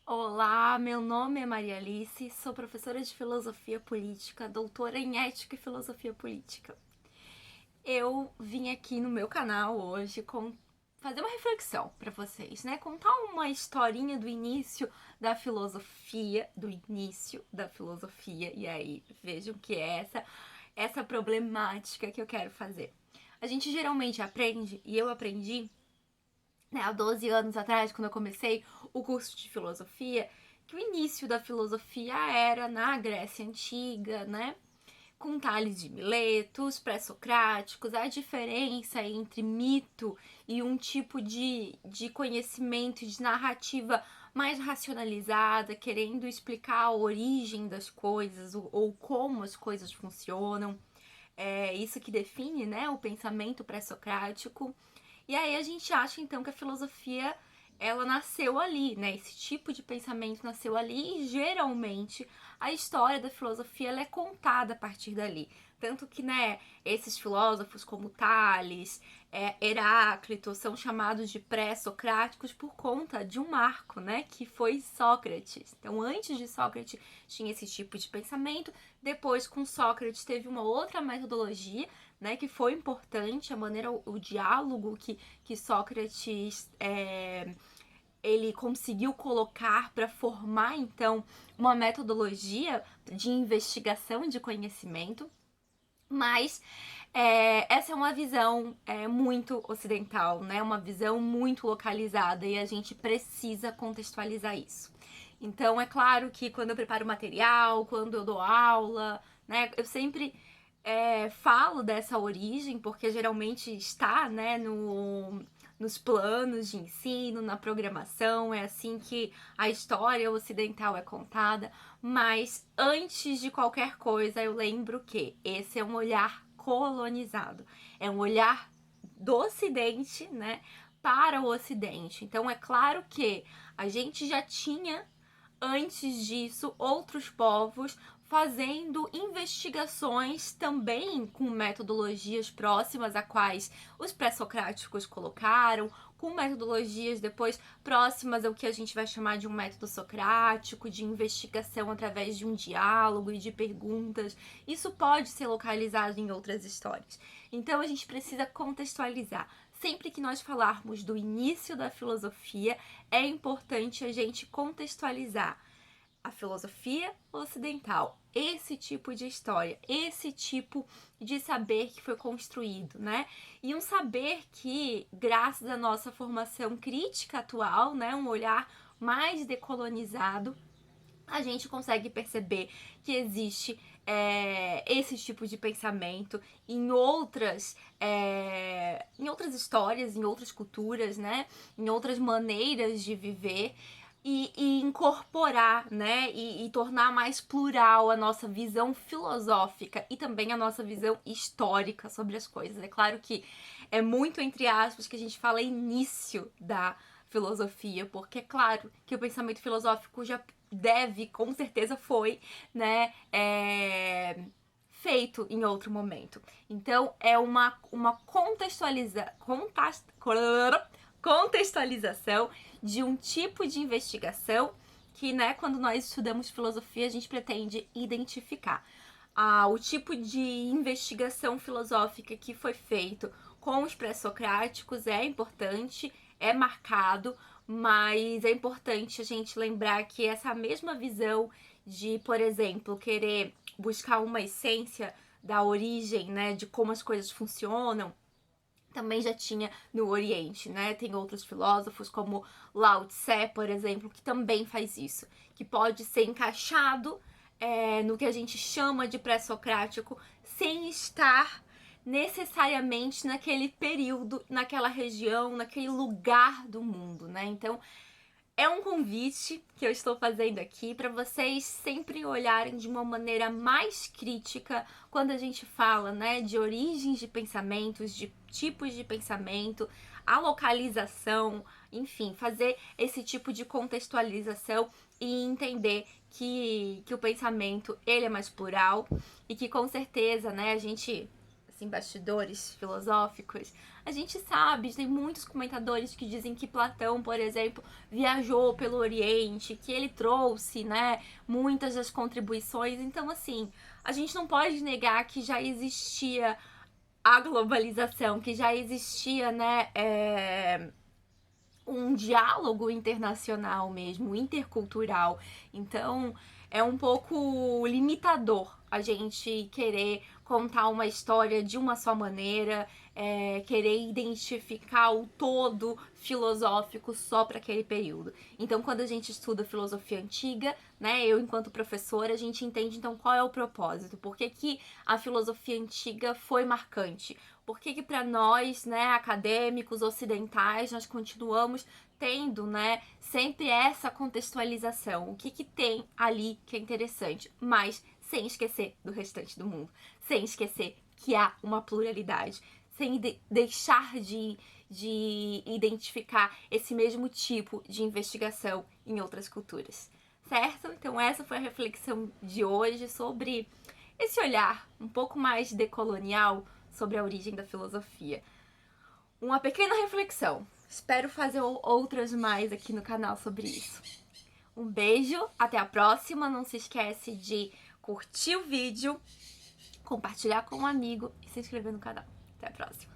Olá, meu nome é Maria Alice, sou professora de filosofia política, doutora em ética e filosofia política. Eu vim aqui no meu canal hoje fazer uma reflexão para vocês, né? Contar uma historinha do início da filosofia, e aí vejam que é essa problemática que eu quero fazer. A gente geralmente aprende, e eu aprendi né, há 12 anos atrás, quando eu comecei o curso de filosofia, que o início da filosofia era na Grécia Antiga, né? Com Tales de Mileto, os pré-socráticos, a diferença entre mito e um tipo de conhecimento, de narrativa mais racionalizada, querendo explicar a origem das coisas ou como as coisas funcionam. É isso que define, né, o pensamento pré-socrático. E aí a gente acha então que a filosofia ela nasceu ali, né? Esse tipo de pensamento nasceu ali e geralmente a história da filosofia ela é contada a partir dali. Tanto que, né, esses filósofos como Tales, Heráclito são chamados de pré-socráticos por conta de um marco, né, que foi Sócrates. Então, antes de Sócrates tinha esse tipo de pensamento, depois com Sócrates teve uma outra metodologia, né, que foi importante, a maneira, o diálogo que Sócrates ele conseguiu colocar para formar então uma metodologia de investigação de conhecimento, mas essa é uma visão muito ocidental, né? Uma visão muito localizada e a gente precisa contextualizar isso. Então, é claro que quando eu preparo material, quando eu dou aula, né, eu sempre falo dessa origem, porque geralmente está, né, nos planos de ensino, na programação, é assim que a história ocidental é contada. Mas antes de qualquer coisa, eu lembro que esse é um olhar colonizado, é um olhar do Ocidente, né, para o Ocidente. Então é claro que a gente já tinha antes disso outros povos fazendo investigações também com metodologias próximas a quais os pré-socráticos colocaram, com metodologias depois próximas ao que a gente vai chamar de um método socrático, de investigação através de um diálogo e de perguntas. Isso pode ser localizado em outras histórias. Então a gente precisa contextualizar. Sempre que nós falarmos do início da filosofia, é importante a gente contextualizar a filosofia ocidental, esse tipo de história, esse tipo de saber que foi construído, né? E um saber que, graças à nossa formação crítica atual, né, um olhar mais decolonizado, a gente consegue perceber que existe esse tipo de pensamento em outras histórias, em outras culturas, né? Em outras maneiras de viver e incorporar, né? E tornar mais plural a nossa visão filosófica e também a nossa visão histórica sobre as coisas. É claro que é muito entre aspas que a gente fala início da filosofia, porque é claro que o pensamento filosófico já com certeza foi, né, feito em outro momento. Então é uma contextualização de um tipo de investigação que, né, quando nós estudamos filosofia, a gente pretende identificar. O tipo de investigação filosófica que foi feito com os pré-socráticos é importante, é marcado, mas é importante a gente lembrar que essa mesma visão de, por exemplo, querer buscar uma essência da origem, né, de como as coisas funcionam, também já tinha no Oriente, né? Tem outros filósofos como Lao Tse, por exemplo, que também faz isso, que pode ser encaixado no que a gente chama de pré-socrático, sem estar necessariamente naquele período, naquela região, naquele lugar do mundo, né? Então, é um convite que eu estou fazendo aqui para vocês sempre olharem de uma maneira mais crítica quando a gente fala, né, de origens de pensamentos, de tipos de pensamento, a localização, enfim, fazer esse tipo de contextualização e entender que o pensamento ele é mais plural e que com certeza, né, a gente assim, bastidores filosóficos, a gente sabe, tem muitos comentadores que dizem que Platão, por exemplo, viajou pelo Oriente, que ele trouxe, né, muitas das contribuições. Então, assim, a gente não pode negar que já existia a globalização, que já existia, né, um diálogo internacional mesmo, intercultural. Então, é um pouco limitador a gente querer contar uma história de uma só maneira, querer identificar o todo filosófico só para aquele período. Então, quando a gente estuda filosofia antiga, né, eu enquanto professora, a gente entende então qual é o propósito, por que que a filosofia antiga foi marcante, por que que para nós, né, acadêmicos ocidentais, nós continuamos tendo, né, sempre essa contextualização, o que que tem ali que é interessante, mas sem esquecer do restante do mundo, sem esquecer que há uma pluralidade, sem deixar de identificar esse mesmo tipo de investigação em outras culturas, certo? Então essa foi a reflexão de hoje sobre esse olhar um pouco mais decolonial sobre a origem da filosofia. Uma pequena reflexão. Espero fazer outras mais aqui no canal sobre isso. Um beijo, até a próxima. Não se esquece de curtir o vídeo, compartilhar com um amigo e se inscrever no canal. Até a próxima.